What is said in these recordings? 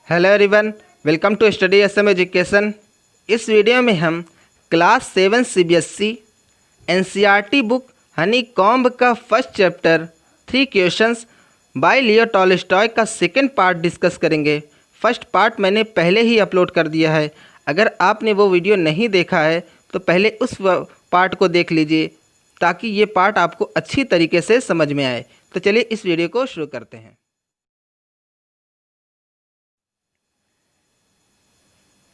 Hello everyone, welcome to study SM education. इस video में हम class 7 CBSE NCERT book honeycomb का first chapter 3 questions by Leo Tolstoy का second part discuss करेंगे। First part मैंने पहले ही upload कर दिया है। अगर आपने वो वीडियो नहीं देखा है तो पहले उस पार्ट को देख लीजिए ताकि ये पार्ट आपको अच्छी तरीके से समझ में आए। तो चलिए इस वीडियो को शुरू करते हैं।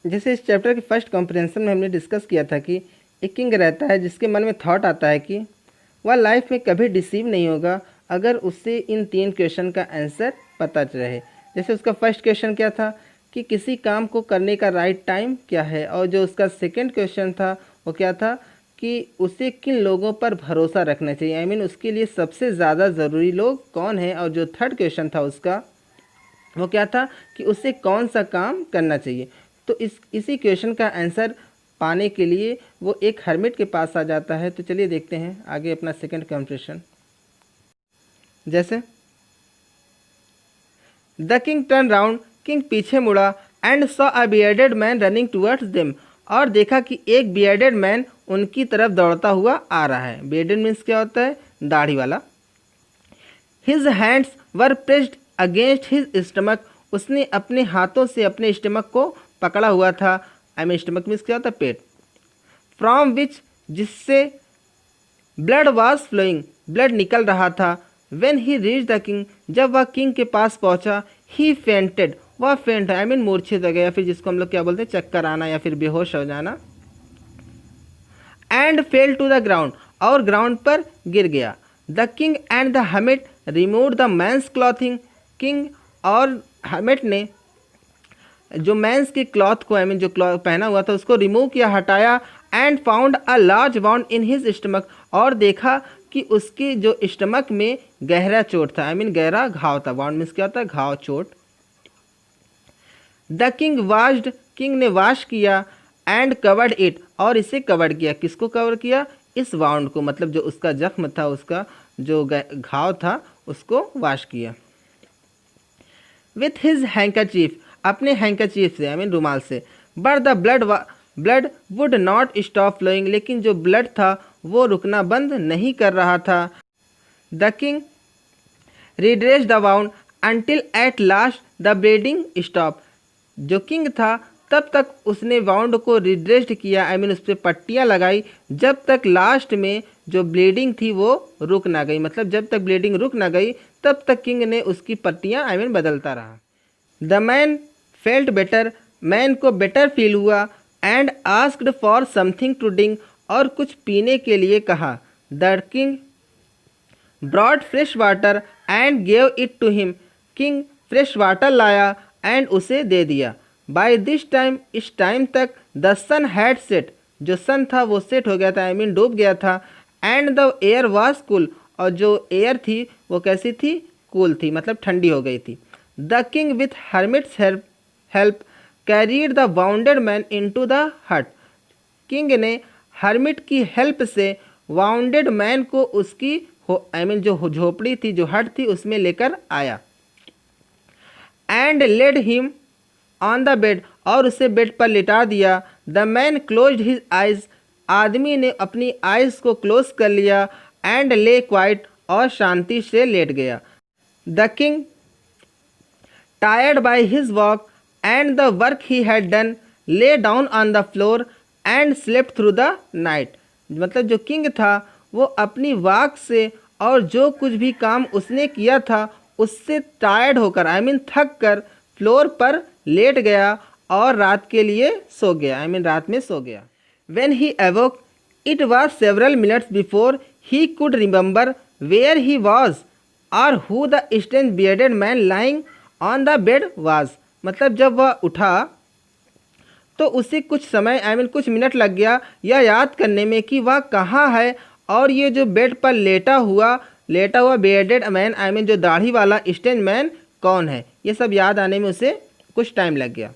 जैसे इस चैप्टर के फर्स्ट कॉम्प्रिहेंशन में हमने डिस्कस किया था कि एक किंग रहता है जिसके मन में थॉट आता है कि वह लाइफ में कभी डिसीव नहीं होगा अगर उससे इन 3 क्वेश्चन का आंसर पता रहे। जैसे उसका फर्स्ट क्वेश्चन क्या था कि किसी काम को करने का राइट टाइम क्या है, और जो उसका सेकंड क्वेश्चन था वो क्या था कि उसे किन लोगों पर भरोसा रखना चाहिए, आई मीन उसके लिए सबसे ज़्यादा ज़रूरी लोग कौन है। और जो थर्ड क्वेश्चन था उसका वो क्या था कि उसे कौन सा काम करना चाहिए। तो इसी क्वेश्चन का आंसर पाने के लिए वो एक हर्मिट के पास आ जाता है। तो चलिए देखते हैं आगे अपना सेकंड कॉम्प्रिहेंशन। जैसे the king turn round, king पीछे मुड़ा and saw a bearded man running towards them, और देखा कि एक बियर्डेड मैन उनकी तरफ दौड़ता हुआ आ रहा है। बियर्डेड मीन्स क्या होता है? दाढ़ी वाला। His hands were pressed against his stomach, उसने अपने हाथों से अपने स्टमक को पकड़ा हुआ था। आई मीन स्टमक मीन्स क्या होता है? पेट। फ्रॉम विच, जिससे ब्लड वॉज फ्लोइंग, ब्लड निकल रहा था। When he reach the king, जब वह किंग के पास पहुंचा। ही फेंटेड, वह फेंट आई मीन मूर्छित हो गया, फिर जिसको हम लोग क्या बोलते हैं? चक्कर आना या फिर बेहोश हो जाना। And fell to the ground, और ग्राउंड पर गिर गया। The king and the hermit remove the man's clothing, king और हर्मिट ने जो मैंस के क्लॉथ को आई मीन जो क्लॉथ पहना हुआ था उसको रिमूव किया, हटाया। And found a large wound in his stomach, और देखा कि उसके जो स्टमक में गहरा चोट था, आई मीन गहरा घाव था। वाउंड मीन्स क्या होता है? घाव, चोट। द किंग वाश्ड, किंग ने वाश किया। एंड कवर्ड इट, और इसे कवर किया। किसको कवर किया? इस वाउंड को, मतलब जो उसका जख्म था, उसका जो घाव था उसको वाश किया। विथ हिज हैंकरचीफ, अपने हैंकरचीफ से आई मीन रुमाल से। But the blood would not stop flowing, लेकिन जो ब्लड था वो रुकना बंद नहीं कर रहा था। The king redress the wound until at last the bleeding stop, जो किंग था तब तक उसने वाउंड को रिड्रेस्ड किया, आई मीन उस पर पट्टियाँ लगाई, जब तक लास्ट में जो ब्लीडिंग थी वो रुक ना गई। मतलब जब तक ब्लीडिंग रुक ना गई तब तक किंग ने उसकी पट्टियाँ आई मीन बदलता रहा। The man felt better, man को बेटर फील हुआ। And asked for something to drink, और कुछ पीने के लिए कहा। The king brought fresh water and gave it to him, king fresh water लाया एंड उसे दे दिया। बाय दिस टाइम, इस टाइम तक द सन हैड सेट, जो सन था वो सेट हो गया था, आई मीन डूब गया था। And the air was cool, और जो एयर थी वो कैसी थी? कूल थी, मतलब ठंडी हो गई थी। The king with hermits help carried the bounded man into the हट, किंग ने हर्मिट की हेल्प से वाउंडेड मैन को उसकी आई मीन जो झोपड़ी थी, जो हट थी, उसमें लेकर आया। And laid him on the bed, और उसे बेड पर लिटा दिया। The man closed his eyes, आदमी ने अपनी आइज को क्लोज कर लिया। एंड ले क्वाइट, और शांति से लेट गया। The king tired by his walk and the work he had done lay down on the floor and slept through the night, मतलब जो किंग था वो अपनी वॉक से और जो कुछ भी काम उसने किया था उससे टायर्ड होकर आई मीन थक कर फ्लोर पर लेट गया और रात के लिए सो गया, आई मीन रात में सो गया। When he awoke, it was several minutes before he could remember where he was or who the strange bearded man lying on the bed was, मतलब जब वह उठा तो उसे कुछ समय आई मीन कुछ मिनट लग गया यह याद करने में कि वह कहाँ है, और ये जो बेड पर लेटा हुआ बियर्डेड मैन आई मीन जो दाढ़ी वाला स्ट्रेंज मैन कौन है, ये सब याद आने में उसे कुछ टाइम लग गया।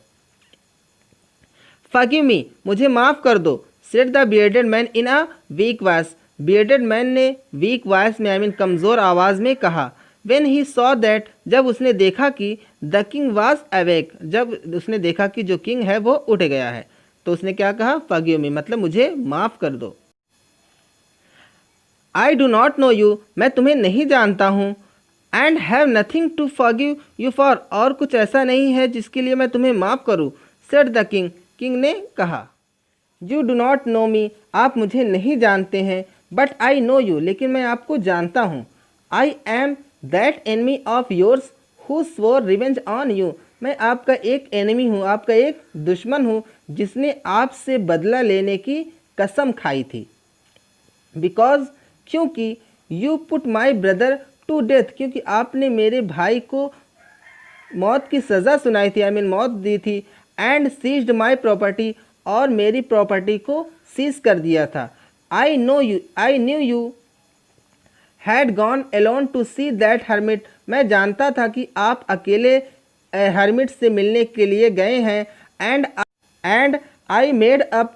फॉरगिव मी, मुझे माफ़ कर दो। Said the bearded man in a week voice, bearded man ने वीक वॉइस में आई मीन कमज़ोर आवाज़ में कहा। व्हेन ही सॉ दैट, जब उसने देखा कि द किंग वॉज अवेक, जब उसने देखा कि जो किंग है वो उठ गया है तो उसने क्या कहा, फॉरगिव मी, मतलब मुझे माफ़ कर दो। I do not know you, मैं तुम्हें नहीं जानता हूँ। And have nothing to forgive you for, और कुछ ऐसा नहीं है जिसके लिए मैं तुम्हें माफ़ करूँ। सेड द किंग, किंग ने कहा। यू डू नॉट नो मी, आप मुझे नहीं जानते हैं। बट आई नो यू, लेकिन मैं आपको जानता हूँ। I am that enemy of yours who swore revenge on you, मैं आपका एक एनिमी हूँ, आपका एक दुश्मन हूँ जिसने आपसे बदला लेने की कसम खाई थी। बिकॉज, क्योंकि you put my brother to death, क्योंकि आपने मेरे भाई को मौत की सज़ा सुनाई थी, मौत दी थी। एंड सीज्ड माई प्रॉपर्टी, और मेरी प्रॉपर्टी को सीज कर दिया था। I knew you had gone alone to see that hermit, मैं जानता था कि आप अकेले हर्मिट से मिलने के लिए गए हैं। And I made up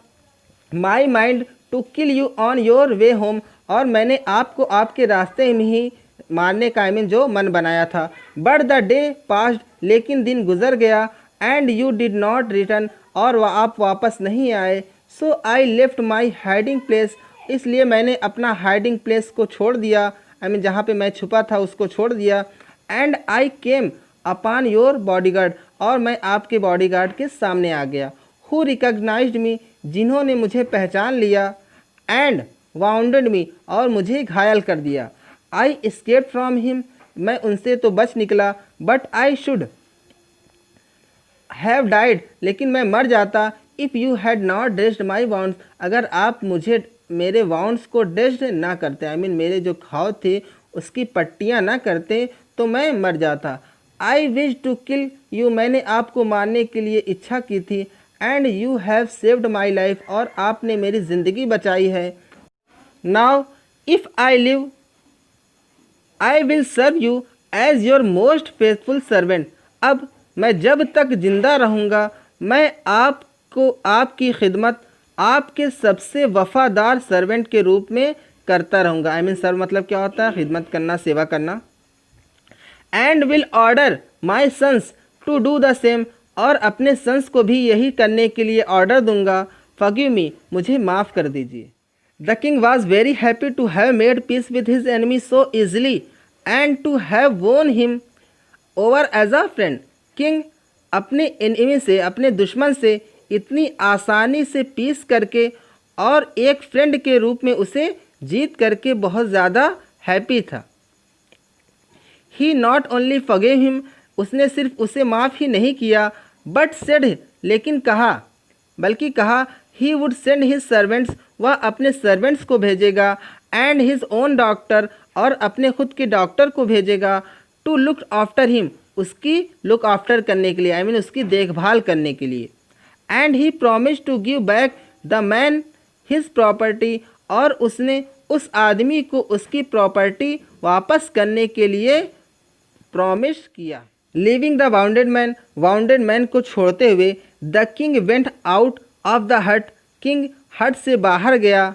my mind to kill you on your way home, और मैंने आपको आपके रास्ते में ही मारने का जो मन बनाया था। बट द डे पास्ड, लेकिन दिन गुजर गया। And you did not return, और आप वापस नहीं आए। So I left my hiding place, इसलिए मैंने अपना हाइडिंग प्लेस को छोड़ दिया, जहाँ पे मैं छुपा था उसको छोड़ दिया। And I came upon your bodyguard, और मैं आपके बॉडीगार्ड के सामने आ गया। हु रिकग्नाइज्ड मी, जिन्होंने मुझे पहचान लिया। एंड वाउंडेड मी, और मुझे घायल कर दिया। आई एस्केप फ्रॉम हिम, मैं उनसे तो बच निकला। But I should have died, लेकिन मैं मर जाता। If you had not dressed my wounds, अगर आप मुझे मेरे वाउंड्स को ड्रेस्ड ना करते, मेरे जो घाव थे उसकी पट्टियाँ ना करते, तो मैं मर जाता। I wish to kill you, मैंने आपको मारने के लिए इच्छा की थी। And you have saved my life, और आपने मेरी ज़िंदगी बचाई है। Now if I live I will serve you as your most faithful servant, अब मैं जब तक जिंदा रहूँगा मैं आपको आपकी खिदमत आपके सबसे वफ़ादार सर्वेंट के रूप में करता रहूँगा। सर्व मतलब क्या होता है, खिदमत करना, सेवा करना। And will order my sons to do the same, और अपने सन्स को भी यही करने के लिए ऑर्डर दूंगा। फॉरगिव मी, मुझे माफ़ कर दीजिए। The king was very happy to have made peace with his enemy so easily and to have won him over as a friend, king अपने एनिमी से, अपने दुश्मन से इतनी आसानी से पीस करके और एक फ्रेंड के रूप में उसे जीत करके बहुत ज़्यादा हैप्पी था। ही नॉट ओनली फॉरगिव हिम, उसने सिर्फ उसे माफ़ ही नहीं किया, बट सेड, लेकिन कहा, बल्कि कहा, he would send his servants, वह अपने सर्वेंट्स को भेजेगा। एंड हिज ओन डॉक्टर, और अपने खुद के डॉक्टर को भेजेगा। टू लुक आफ्टर हिम, उसकी लुक आफ्टर करने के लिए, उसकी देखभाल करने के लिए। And he promise to give back the man his property, और उसने उस आदमी को उसकी प्रॉपर्टी वापस करने के लिए प्रॉमिस किया। लीविंग द वाउंडेड मैन को छोड़ते हुए, the king went out of the हट, किंग हट से बाहर गया।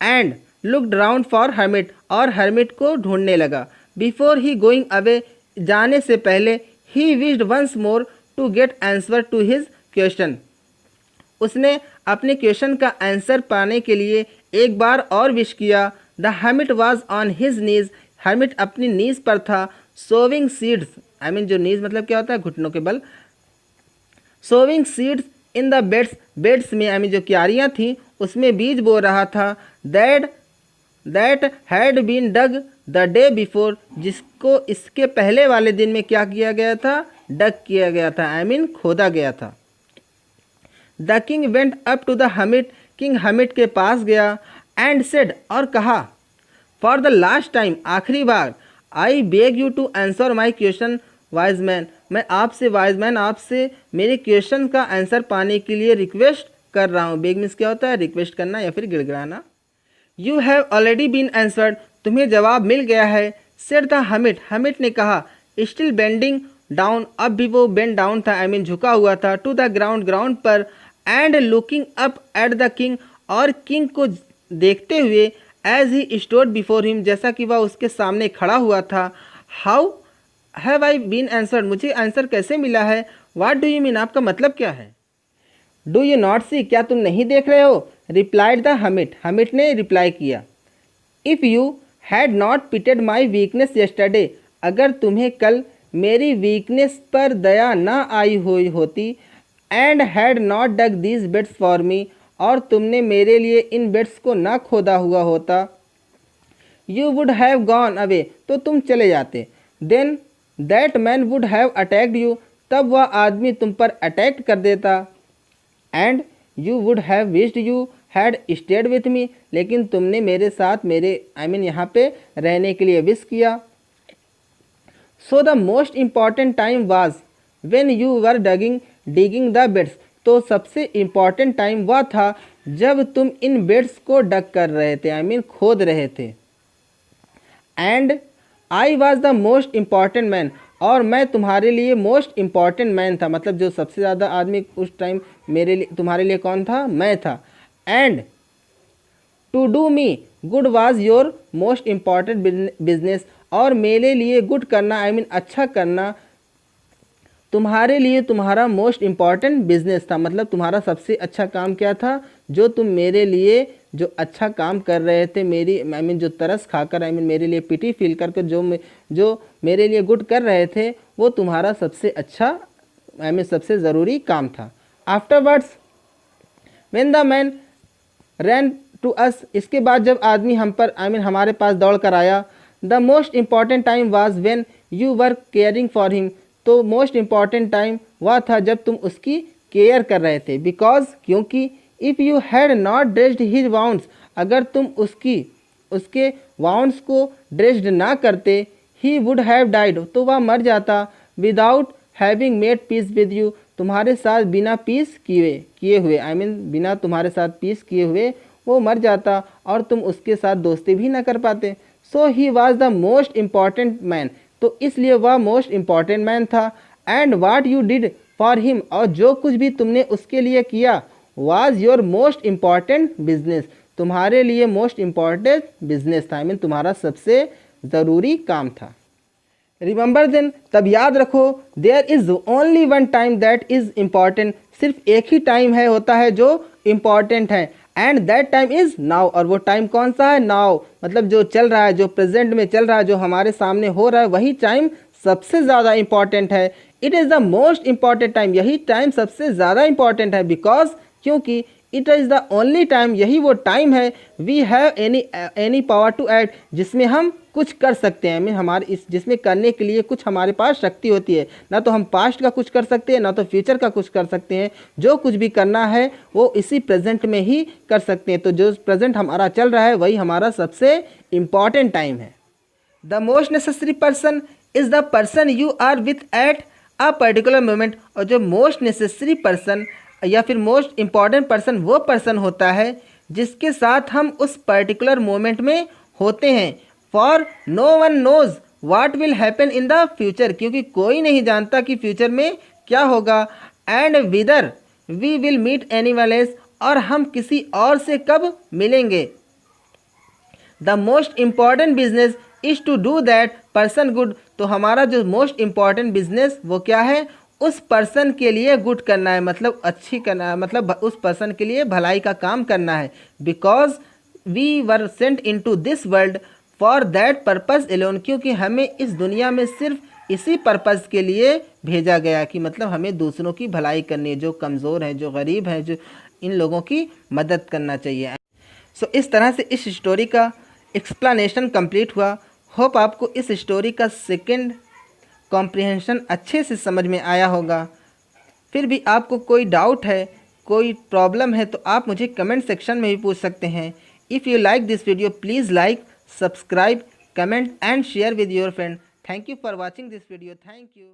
And looked round for hermit, और हर्मिट को ढूंढने लगा। बिफोर ही गोइंग अवे, जाने से पहले, he wished once more to get answer to his question, उसने अपने क्वेश्चन का आंसर पाने के लिए एक बार और विश किया। The hermit was on his knees, hermit अपनी नीज पर था। सोविंग सीड्स, जो नीज मतलब क्या होता है, घुटनों के बल। Sowing seeds in the beds में, जो क्यारियाँ थीं उसमें बीज बो रहा था। That had been dug the day before, जिसको इसके पहले वाले दिन में क्या किया गया था, डग किया गया था, खोदा गया था। The king went up to the hermit, king hermit के पास गया। एंड सेड, और कहा, फॉर द लास्ट टाइम, आखिरी बार, I beg you to answer my question wise man, मैं आपसे वाइज मैन, आपसे मेरे क्वेश्चन का आंसर पाने के लिए रिक्वेस्ट कर रहा हूँ। बेग मीन्स क्या होता है, रिक्वेस्ट करना या फिर गिड़गिड़ाना। You have already been answered, तुम्हें जवाब मिल गया है। सेड द हर्मिट, हर्मिट ने कहा। स्टिल बेंडिंग डाउन, अब भी वो बेंड डाउन था, झुका हुआ था। टू द ग्राउंड पर। And looking up at the king, और किंग को देखते हुए। As he stood before him, जैसा कि वह उसके सामने खड़ा हुआ था। हैव आई बीन आंसर्ड, मुझे आंसर कैसे मिला है। व्हाट डू यू मीन, आपका मतलब क्या है। डू यू नॉट सी, क्या तुम नहीं देख रहे हो। रिप्लाइड द हमिट, हमिट ने रिप्लाई किया। If you had not pitted my weakness yesterday, अगर तुम्हें कल मेरी वीकनेस पर दया ना आई हुई होती, and had not dug these beds for me, और तुमने मेरे लिए इन बेड्स को ना खोदा हुआ होता, you would have gone away, तो तुम चले जाते। Then that man would have attacked you, तब वह आदमी तुम पर अटैक कर देता। And you would have wished you had stayed with me, लेकिन तुमने मेरे साथ मेरे यहाँ पे रहने के लिए विश किया। So the most important time was when you were digging the beds, तो सबसे इम्पॉर्टेंट टाइम वह था जब तुम इन बेड्स को डग कर रहे थे, खोद रहे थे। And I was the most important man, और मैं तुम्हारे लिए मोस्ट इम्पॉर्टेंट मैन था, मतलब जो सबसे ज़्यादा आदमी उस टाइम मेरे लिए तुम्हारे लिए कौन था, मैं था। And to do me good was your most important business, और मेरे लिए गुड करना अच्छा करना तुम्हारे लिए तुम्हारा मोस्ट इम्पॉर्टेंट बिजनेस था, मतलब तुम्हारा सबसे अच्छा काम क्या था, जो तुम मेरे लिए जो अच्छा काम कर रहे थे, मेरी जो तरस खाकर मेरे लिए पिटी फील करके जो मेरे लिए गुड कर रहे थे, वो तुम्हारा सबसे अच्छा सबसे ज़रूरी काम था। Afterwards when the man ran to us, इसके बाद जब आदमी हम पर हमारे पास दौड़ कर आया। The most important time was when you were caring for him, तो मोस्ट इम्पॉर्टेंट टाइम वह था जब तुम उसकी केयर कर रहे थे। बिकॉज, क्योंकि if you had not dressed his wounds, अगर तुम उसके वाउंड्स को ड्रेस्ड ना करते, ही वुड हैव डाइड, तो वह मर जाता। Without having made peace with you, तुम्हारे साथ बिना पीस किए हुए बिना तुम्हारे साथ पीस किए हुए वो मर जाता, और तुम उसके साथ दोस्ती भी ना कर पाते। So he was the most important man, तो इसलिए वह मोस्ट इम्पॉर्टेंट मैन था। And what you did for him, और जो कुछ भी तुमने उसके लिए किया, was your most important business, तुम्हारे लिए मोस्ट इम्पॉर्टेंट बिजनेस था, तुम्हारा सबसे ज़रूरी काम था। रिमेंबर देन, तब याद रखो, there is only one time that is important, सिर्फ एक ही टाइम होता है जो इम्पॉर्टेंट है। And that time is now, और वो टाइम कौन सा है, नाउ, मतलब जो चल रहा है, जो प्रेजेंट में चल रहा है, जो हमारे सामने हो रहा है, वही टाइम सबसे ज़्यादा इम्पॉर्टेंट है। It is the most important time, यही टाइम सबसे ज़्यादा इम्पॉर्टेंट है। बिकॉज, क्योंकि it is the only time, यही वो टाइम है, we have any power to add, जिसमें हम कुछ कर सकते हैं, हमारे जिसमें करने के लिए कुछ हमारे पास शक्ति होती है। ना तो हम पास्ट का कुछ कर सकते हैं, ना तो फ्यूचर का कुछ कर सकते हैं। जो कुछ भी करना है वो इसी प्रेजेंट में ही कर सकते हैं। तो जो प्रेजेंट हमारा चल रहा है वही हमारा सबसे इम्पॉर्टेंट टाइम है। The most necessary person is the person you are with at a particular moment, और जो मोस्ट नेसेसरी पर्सन या फिर मोस्ट इम्पॉर्टेंट पर्सन वो पर्सन होता है जिसके साथ हम उस पर्टिकुलर मोमेंट में होते हैं। For no one knows what will happen in the future, क्योंकि कोई नहीं जानता कि फ्यूचर में क्या होगा। And whether we will meet anyone else, और हम किसी और से कब मिलेंगे। The most important business is to do that person good, तो हमारा जो मोस्ट इम्पॉर्टेंट बिजनेस वो क्या है, उस पर्सन के लिए गुड करना है, मतलब अच्छी करना है, मतलब उस पर्सन के लिए भलाई का काम करना है। Because we were sent into this world for that purpose alone, क्योंकि हमें इस दुनिया में सिर्फ इसी पर्पज़ के लिए भेजा गया कि मतलब हमें दूसरों की भलाई करनी है, जो कमज़ोर हैं, जो गरीब हैं, जो इन लोगों की मदद करना चाहिए। सो इस तरह से इस स्टोरी का एक्सप्लेनेशन कंप्लीट हुआ। होप आपको इस स्टोरी का सेकंड कॉम्प्रिहेंशन अच्छे से समझ में आया होगा। फिर भी आपको कोई डाउट है, कोई प्रॉब्लम है, तो आप मुझे कमेंट सेक्शन में भी पूछ सकते हैं। If you like this video, please like, subscribe, comment and share with your friend. Thank you for watching this video. Thank you.